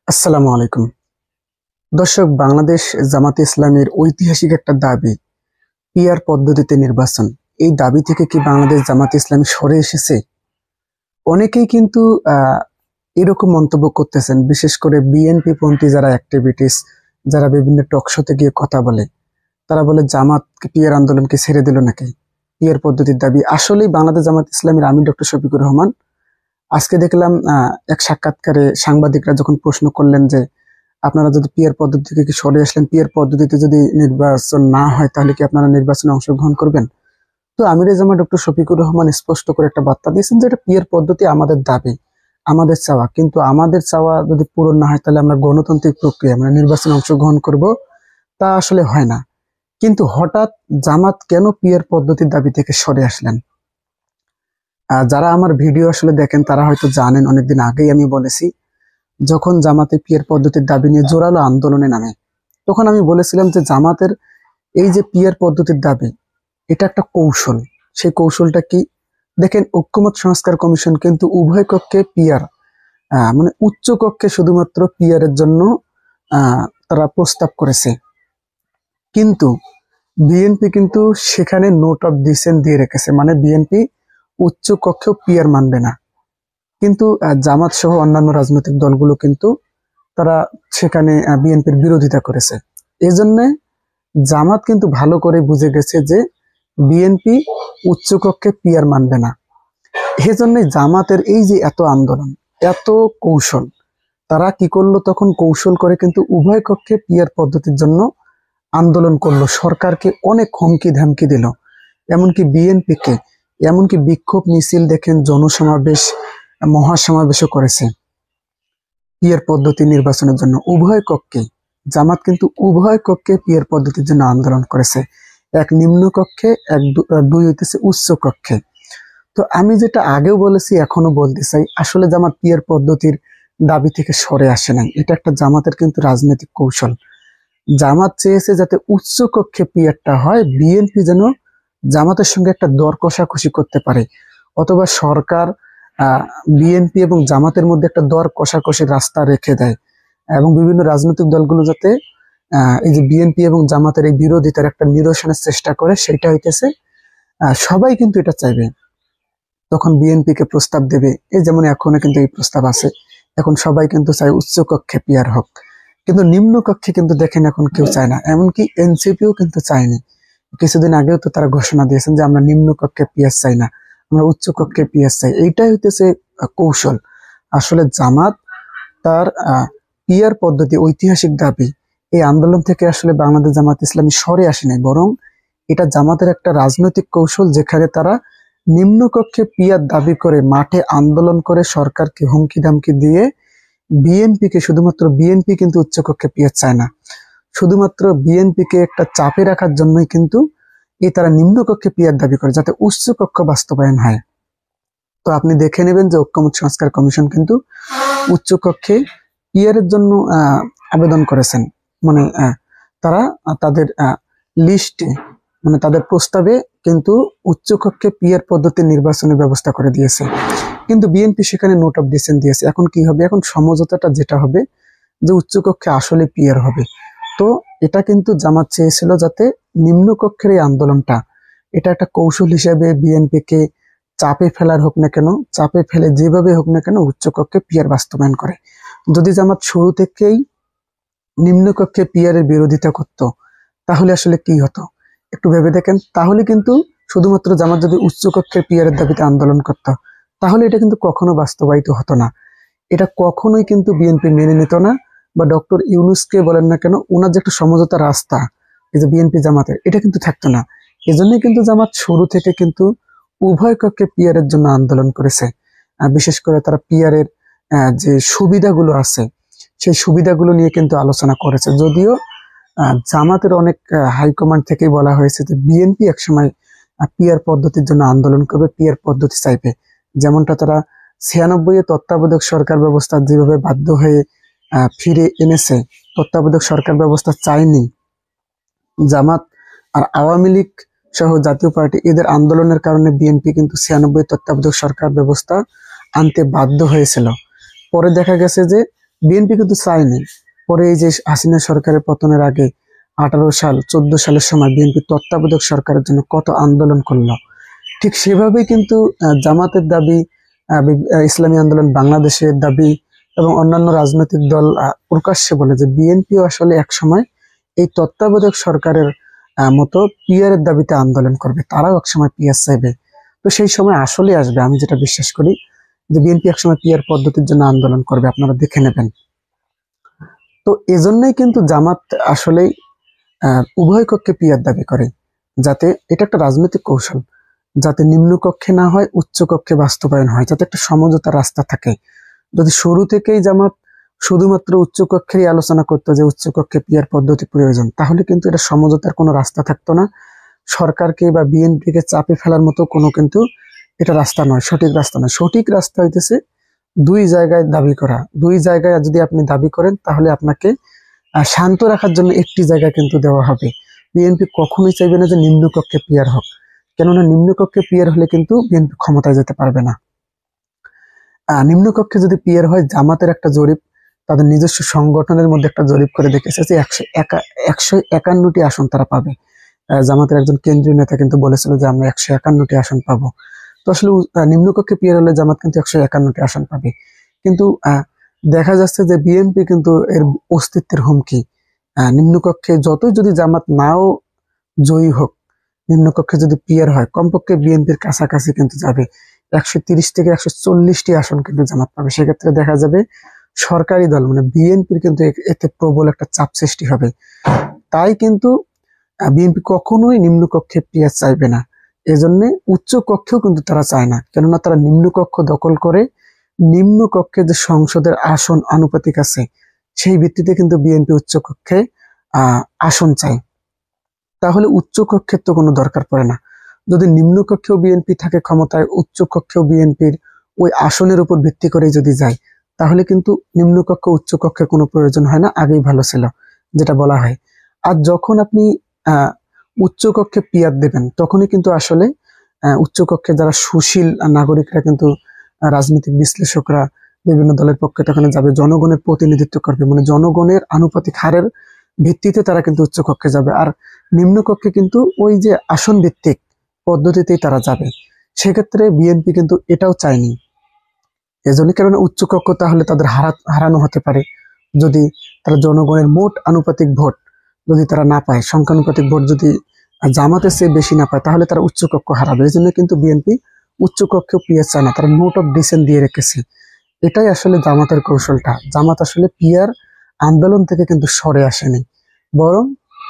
আসসালামু আলাইকুম। দর্শক, বাংলাদেশ জামাতে ইসলামের ঐতিহাসিক একটা দাবি পিআর পদ্ধতিতে নির্বাচন। এই দাবি থেকে কি বাংলাদেশ জামাতে ইসলামী সরে এসেছে? অনেকেই কিন্তু আহ এরকম মন্তব্য করতেছেন, বিশেষ করে বিএনপি পন্থী যারা অ্যাক্টিভিটিস, যারা বিভিন্ন টকশোতে গিয়ে কথা বলে, তারা বলে জামাত পিআর আন্দোলনকে ছেড়ে দিল নাকি? পিআর পদ্ধতির দাবি আসলেই বাংলাদেশ জামাত ইসলামীর আমির ডক্টর শফিকুর রহমান আজকে দেখলাম এক সাক্ষাৎকারে সাংবাদিকরা যখন প্রশ্ন করলেন যে আপনারা যদি পিয়ার পদ্ধতি থেকে কি সরে আসলেন, পিয়ার পদ্ধতিতে যদি নির্বাচন না হয় তাহলে কি আপনারা নির্বাচনে অংশগ্রহণ করবেন? তো আমিরে জামা ডক্টর শফিকুর রহমান স্পষ্ট করে একটা বার্তা দিয়েছেন যে এটা পিয়ার পদ্ধতি আমাদের দাবি, আমাদের চাওয়া, কিন্তু আমাদের চাওয়া যদি পূরণ না হয় তাহলে আমরা গণতান্ত্রিক প্রক্রিয়া মানে নির্বাচনে অংশগ্রহণ করব, তা আসলে হয় না। কিন্তু হঠাৎ জামাত কেন পিয়ার পদ্ধতির দাবি থেকে সরে আসলেন? যারা আমার ভিডিও আসলে দেখেন তারা হয়তো জানেন, অনেকদিন আগেই আমি বলেছি যখন জামাতে পিয়ার পদ্ধতির দাবি নিয়ে জোরালো আন্দোলনে নামে, তখন আমি বলেছিলাম যে জামাতের এই যে পিয়ার পদ্ধতির দাবি, এটা একটা কৌশল। সেই কৌশলটা কি? দেখেন, ঐক্যমত সংস্কার কমিশন কিন্তু উভয় কক্ষে পিয়ার, মানে উচ্চ কক্ষে শুধুমাত্র পিয়ারের জন্য তারা প্রস্তাব করেছে, কিন্তু বিএনপি কিন্তু সেখানে নোট অফ ডিসেন্ট দিয়ে রেখেছে, মানে বিএনপি উচ্চ কক্ষেও পিয়ার মানবে না। কিন্তু জামাত সহ অন্যান্য রাজনৈতিক দলগুলো কিন্তু তারা সেখানে বিএনপির বিরোধিতা করেছে। এই জন্য জামাত কিন্তু ভালো করে বুঝে গেছে যে বিএনপি উচ্চকক্ষে পিয়ার মানবে না। এজন্য জামাতের এই যে এত আন্দোলন, এত কৌশল, তারা কি করলো তখন? কৌশল করে কিন্তু উভয় কক্ষে পিয়ার পদ্ধতির জন্য আন্দোলন করলো, সরকারকে অনেক হুমকি ধামকি দিল, এমনকি বিএনপিকে, এমনকি বিক্ষোভ মিছিল, দেখেন জনসমাবেশ, মহাসমাবেশও করেছে পিয়ার পদ্ধতি নির্বাচনের জন্য উভয় কক্ষে। জামাত কিন্তু উভয় কক্ষে পিয়ার পদ্ধতির জন্য আন্দোলন করেছে, এক নিম্ন কক্ষে, দুই হইতেছে উচ্চ কক্ষে। তো আমি যেটা আগেও বলেছি এখনো বলতে চাই, আসলে জামাত পিয়ার পদ্ধতির দাবি থেকে সরে আসে নাই। এটা একটা জামাতের কিন্তু রাজনৈতিক কৌশল। জামাত চেয়েছে যাতে উচ্চ কক্ষে পিয়ারটা হয়, বিএনপি যেন জামাতের সঙ্গে একটা দর কষাকষি করতে পারে, অথবা সরকার বিএনপি এবং জামাতের মধ্যে একটা দর কষাকষির রাস্তা রেখে দেয়, এবং বিভিন্ন রাজনৈতিক দলগুলো যাতে এই যে বিএনপি এবং জামাতের এই বিরোধিতার একটা নিরসনের চেষ্টা করে, সেটা হইতেছে সবাই কিন্তু এটা চাইবে। তখন বিএনপি কে প্রস্তাব দেবে, এই যেমন এখনো কিন্তু এই প্রস্তাব আছে, এখন সবাই কিন্তু চায় উচ্চ কক্ষে পিয়ার হোক, কিন্তু নিম্ন কক্ষে কিন্তু দেখেন এখন কেউ চায় না, এমনকি এনসিপিও কিন্তু চায়নি। কিছুদিন আগেও তো তারা ঘোষণা দিয়েছেন যে আমরা নিম্ন কক্ষে পিয়ার চাই না, আমরা উচ্চ কক্ষে পিয়ার চাই। এইটাই হইতেছে কৌশল। আসলে জামাত তার পিয়ার পদ্ধতি ঐতিহাসিক দাবি, এই আন্দোলন থেকে আসলে বাংলাদেশ জামাত ইসলামী সরে আসে নাই, বরং এটা জামাতের একটা রাজনৈতিক কৌশল, যেখানে তারা নিম্নকক্ষে পিয়ার দাবি করে মাঠে আন্দোলন করে সরকারকে হুমকি ধামকি দিয়ে বিএনপিকে, শুধুমাত্র বিএনপি কিন্তু উচ্চকক্ষে পিয়ার চায় না, শুধুমাত্র বিএনপিকে একটা চাপে রাখার জন্যই কিন্তু এই তারা নিম্নকক্ষে পিয়ার দাবি করে, যাতে উচ্চকক্ষ বাস্তবায়ন হয়। তো আপনি দেখে নেবেন যে ঐক্যমত সংস্কার কমিশন কিন্তু উচ্চকক্ষে পিয়ারের জন্য আবেদন করেছেন, মানে তারা তাদের লিস্টে, মানে তাদের প্রস্তাবে কিন্তু উচ্চকক্ষে পিয়ার পদ্ধতির নির্বাচনের ব্যবস্থা করে দিয়েছে, কিন্তু বিএনপি সেখানে নোট অফ ডিসেন্ট দিয়েছে। এখন কি হবে? এখন সমঝোতাটা যেটা হবে যে উচ্চকক্ষে আসলে পিয়ার হবে। তো এটা কিন্তু জামাত চেয়েছিল যাতে নিম্নকক্ষের এই আন্দোলনটা, এটা একটা কৌশল হিসেবে বিএনপি কে চাপে ফেলার হোক না কেন, চাপে ফেলে যেভাবে হোক না কেন উচ্চকক্ষে পিয়ার বাস্তবায়ন করে। যদি জামাত শুরু থেকেই নিম্নকক্ষে পিয়ারের বিরোধিতা করত, তাহলে আসলে কি হতো একটু ভেবে দেখেন। তাহলে কিন্তু শুধুমাত্র জামাত যদি উচ্চকক্ষের পিয়ারের দাবিতে আন্দোলন করত, তাহলে এটা কিন্তু কখনো বাস্তবায়িত হতো না, এটা কখনোই কিন্তু বিএনপি মেনে নিত না, বা ডক্টর ইউনূসকে বলেন না কেন, ওনার যে একটা সমঝোতা রাস্তা এই যে বিএনপি জামাতের, এটা কিন্তু থাকতো না। এজন্যই কিন্তু জামাত শুরু থেকে কিন্তু উভয় কক্ষে পিয়ারের জন্য আন্দোলন করেছে। বিশেষ করে তারা পিয়ারের যে সুবিধাগুলো আছে, সেই সুবিধাগুলো নিয়ে কিন্তু আলোচনা করেছে। যদিও জামাতের অনেক হাইকমান্ড থেকেই বলা হয়েছে যে বিএনপি একসময় পিয়ার পদ্ধতির জন্য আন্দোলন করবে, পিয়ার পদ্ধতি চাইবে, যেমনটা তারা 96-এ তত্ত্বাবধায়ক সরকার ব্যবস্থা যেভাবে বাধ্য হয়ে ফিরে এনেছে, তত্ত্বাবধায়ক সরকার ব্যবস্থা চায়নি জামাত আর আওয়ামী লীগ সহ জাতীয় পার্টি, এদের আন্দোলনের কারণে বিএনপি কিন্তু 96 তত্ত্বাবধায়ক সরকার ব্যবস্থা আনতে বাধ্য হয়েছিল। পরে দেখা গেছে যে বিএনপি কিন্তু চায়নি। পরে এই যে হাসিনা সরকারের পতনের আগে 18 সাল 14 সালের সময় বিএনপি তত্ত্বাবধায়ক সরকারের জন্য কত আন্দোলন করলো, ঠিক সেভাবেই কিন্তু জামাতের দাবি, ইসলামী আন্দোলন বাংলাদেশের দাবি এবং অন্যান্য রাজনৈতিক দল প্রকাশ্যে বলে যে বিএনপিও আসলে একসময় এই তত্ত্বাবধায়ক সরকারের মতো পিয়ারের দাবিতে আন্দোলন করবে, তারাও একসময় পিয়ার চাইবে। তো সেই সময় আসলে আসবে, আমি যেটা বিশ্বাস করি যে বিএনপি একসময় পিয়ার পদ্ধতির জন্য আন্দোলন করবে, আপনারা দেখে নেবেন। তো এজন্যই কিন্তু জামাত আসলেই উভয় কক্ষে পিয়ার দাবি করে, যাতে এটা একটা রাজনৈতিক কৌশল, যাতে নিম্নকক্ষে না হয় উচ্চ কক্ষে বাস্তবায়ন হয়, যাতে একটা সমঝোতার রাস্তা থাকে। যদি শুরু থেকেই জামাত শুধুমাত্র উচ্চ কক্ষেরই আলোচনা করতো যে উচ্চ কক্ষে পিয়ার পদ্ধতি প্রয়োজন, তাহলে কিন্তু এটা সমঝোতার কোনো রাস্তা থাকতো না। সরকারকে বা বিএনপিকে চাপে ফেলার মতো কোনো কিন্তু এটা রাস্তা নয়, সঠিক রাস্তা নয়। সঠিক রাস্তা হইতেছে দুই জায়গায় দাবি করা। দুই জায়গায় যদি আপনি দাবি করেন তাহলে আপনাকে শান্ত রাখার জন্য একটি জায়গা কিন্তু দেওয়া হবে। বিএনপি কখনোই চাইবে না যে নিম্নকক্ষে পিয়ার হোক, কেননা নিম্নকক্ষে পিয়ার হলে কিন্তু বিএনপি ক্ষমতায় যেতে পারবে না। নিম্নকক্ষে যদি পিয়ার হয়, জামাতের একটা জরিপ, তাদের নিজস্ব সংগঠনের মধ্যে একটা জরিপ করে দেখেছে যে 151টি আসন তারা পাবে। জামাতের একজন কেন্দ্রীয় নেতা কিন্তু বলেছিল যে আমরা 151টি আসন পাবো। তো আসলে নিম্নকক্ষে পিয়ার হলে জামাত কিন্তু 151টি আসন পাবে। কিন্তু দেখা যাচ্ছে যে বিএনপি কিন্তু এর অস্তিত্বের হুমকি। নিম্নকক্ষে যতই যদি জামাত নাও জয়ী হোক, নিম্নকক্ষে যদি পিয়ার হয়, কমপক্ষে বিএনপির কাছাকাছি কিন্তু যাবে। 130 থেকে 140টি আসন কিন্তু জামাত পাবে। সেক্ষেত্রে দেখা যাবে সরকারি দল মানে বিএনপির কিন্তু এতে প্রবল একটা চাপ সৃষ্টি হবে। তাই কিন্তু বিএনপি কখনোই নিম্নকক্ষে পিয়ার চাইবে না। এজন্য উচ্চ কক্ষেও কিন্তু তারা চায় না, কেননা তারা নিম্নকক্ষ দখল করে নিম্নকক্ষে যে সংসদের আসন আনুপাতিক আছে সেই ভিত্তিতে কিন্তু বিএনপি উচ্চ কক্ষে আসন চায়। তাহলে উচ্চ কক্ষের তো কোনো দরকার পড়ে না। যদি নিম্নকক্ষেও বিএনপি থাকে ক্ষমতায়, উচ্চ কক্ষেও বিএনপির ওই আসনের উপর ভিত্তি করে যদি যায়, তাহলে কিন্তু নিম্নকক্ষ উচ্চ কক্ষের কোনো প্রয়োজন হয় না, আগেই ভালো ছিল যেটা বলা হয়। আর যখন আপনি আহ উচ্চ কক্ষে পিয়ার দেবেন, তখনই কিন্তু আসলে উচ্চ কক্ষে যারা সুশীল নাগরিকরা কিন্তু রাজনৈতিক বিশ্লেষকরা বিভিন্ন দলের পক্ষে তখন যাবে, জনগণের প্রতিনিধিত্ব করবে, মানে জনগণের আনুপাতিক হারের ভিত্তিতে তারা কিন্তু উচ্চ কক্ষে যাবে। আর নিম্নকক্ষে কিন্তু ওই যে আসন ভিত্তিক পদ্ধতিতেই তারা যাবে। সেক্ষেত্রে বিএনপি কিন্তু এটাও চায়নি। এজন্য কারণ উচ্চ কক্ষ তাহলে তাদের হারানো হতে পারে, যদি তারা জনগণের মোট আনুপাতিক ভোট যদি তারা না পায়, সংখ্যানুপাতিক ভোট যদি জামাতের চেয়ে বেশি না পায়, তাহলে তারা উচ্চ কক্ষ হারাবে। এই জন্য কিন্তু বিএনপি উচ্চ কক্ষেও পিয়ার চায় না, তারা নোট অফ ডিসেন্ট দিয়ে রেখেছে। এটাই আসলে জামাতের কৌশলটা। জামাত আসলে পিয়ার আন্দোলন থেকে কিন্তু সরে আসেনি, বরং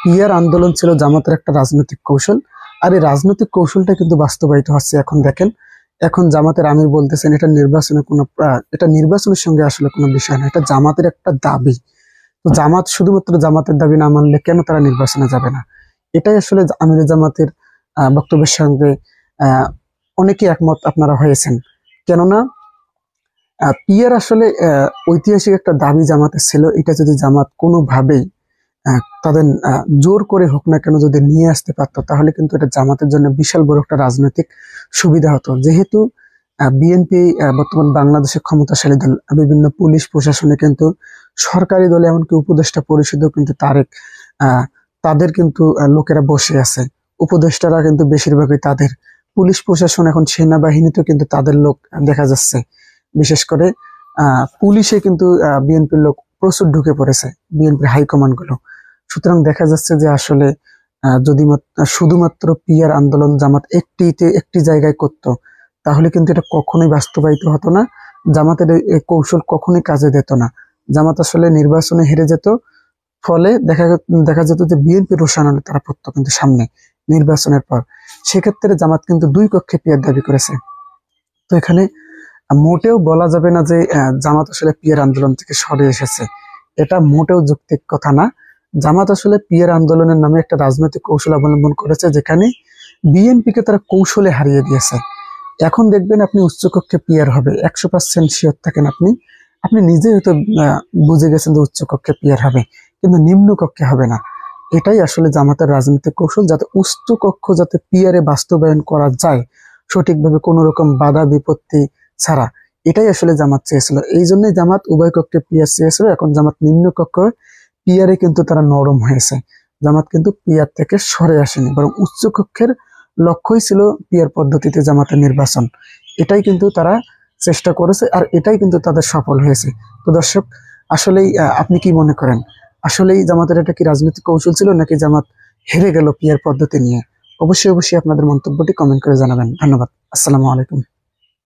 পিয়ার আন্দোলন ছিল জামাতের একটা রাজনৈতিক কৌশল। আর এই রাজনৈতিক কৌশলটা কিন্তু বাস্তবায়িত হচ্ছে। এখন দেখেন, এখন জামাতের আমির বলতেছেন এটা নির্বাচনের সঙ্গে আসলে কোনো বিষয় না, এটা জামাতের একটা দাবি। তো জামাত শুধুমাত্র জামাতের দাবি না মানলে কেন তারা নির্বাচনে যাবে না? এটাই আসলে আমির জামাতের বক্তব্যের সঙ্গে অনেকে একমত আপনারা হয়েছেন। কেননা পিয়ার আসলে ঐতিহাসিক একটা দাবি জামাতের ছিল। এটা যদি জামাত কোনোভাবেই তাদের জোর করে হোক না কেন যদি নিয়ে আসতে পারতো, তাহলে কিন্তু এটা জামাতের জন্য বিশাল বড় একটা রাজনৈতিক সুবিধা হতো। যেহেতু বিএনপি বর্তমান বাংলাদেশের ক্ষমতাশালী দল, বিভিন্ন পুলিশ প্রশাসনে কিন্তু সরকারি দলে এমনকি উপদেষ্টা পরিষদেও কিন্তু তাদের কিন্তু লোকেরা বসে আছে, উপদেষ্টারা কিন্তু বেশিরভাগই তাদের। পুলিশ প্রশাসন এখন সেনাবাহিনীতেও কিন্তু তাদের লোক দেখা যাচ্ছে। বিশেষ করে পুলিশে কিন্তু বিএনপির লোক প্রচুর ঢুকে পড়েছে, বিএনপির হাইকমান্ড গুলো। সুতরাং দেখা যাচ্ছে যে আসলে যদি শুধুমাত্র পিয়ার আন্দোলন জামাত একটি জায়গায় করত, তাহলে কিন্তু এটা কখনোই বাস্তবায়িত হতো না। জামাতের এই কৌশল কখনোই কাজে দিত না। জামাত আসলে নির্বাচনে হেরে যেত, ফলে দেখা যেত যে বিএনপি রোষানলে তারা পড়তো কিন্তু সামনে নির্বাচনের পর। সেক্ষেত্রে জামাত কিন্তু দুই কক্ষে পিয়ার দাবি করেছে। তো এখানে মোটেও বলা যাবে না যে জামাত আসলে পিয়ার আন্দোলন থেকে সরে এসেছে, এটা মোটেও যৌক্তিক কথা না। জামাত আসলে পিয়ার আন্দোলনের নামে একটা রাজনৈতিক কৌশল অবলম্বন করেছে, যেখানে বিএনপিকে তারা কৌশলে হারিয়ে দিয়েছে। এখন দেখবেন আপনি উচ্চকক্ষে পিয়ার হবে, 100% শিওর থাকেন আপনি আপনি নিজে হয়তো বুঝে গেছেন যে উচ্চকক্ষে পিয়ার হবে, কিন্তু নিম্ন কক্ষে হবে না। এটাই আসলে জামাতের রাজনৈতিক কৌশল, যাতে উচ্চ কক্ষ যাতে পিয়ারে বাস্তবায়ন করা যায় সঠিকভাবে, কোনো রকম বাধা বিপত্তি ছাড়া। এটাই আসলে জামাত চেয়েছিল। এই জন্যই জামাত উভয় কক্ষে পিয়ার চেয়েছিল। এখন জামাত নিম্ন কক্ষ পিয়ারে কিন্তু তারা নরম হয়েছে। জামাত কিন্তু পিয়ার থেকে সরে আসেনি, বরং উচ্চ কক্ষের লক্ষ্যই ছিল পিয়ার পদ্ধতিতে জামাতের নির্বাচন। এটাই কিন্তু তারা চেষ্টা করেছে, আর এটাই কিন্তু তাদের সফল হয়েছে। তো দর্শক, আসলেই আপনি কি মনে করেন, আসলেই জামাতের এটা কি রাজনৈতিক কৌশল ছিল, নাকি জামাত হেরে গেল পিয়ার পদ্ধতি নিয়ে? অবশ্যই অবশ্যই আপনাদের মন্তব্যটি কমেন্ট করে জানাবেন। ধন্যবাদ। আসসালামু আলাইকুম।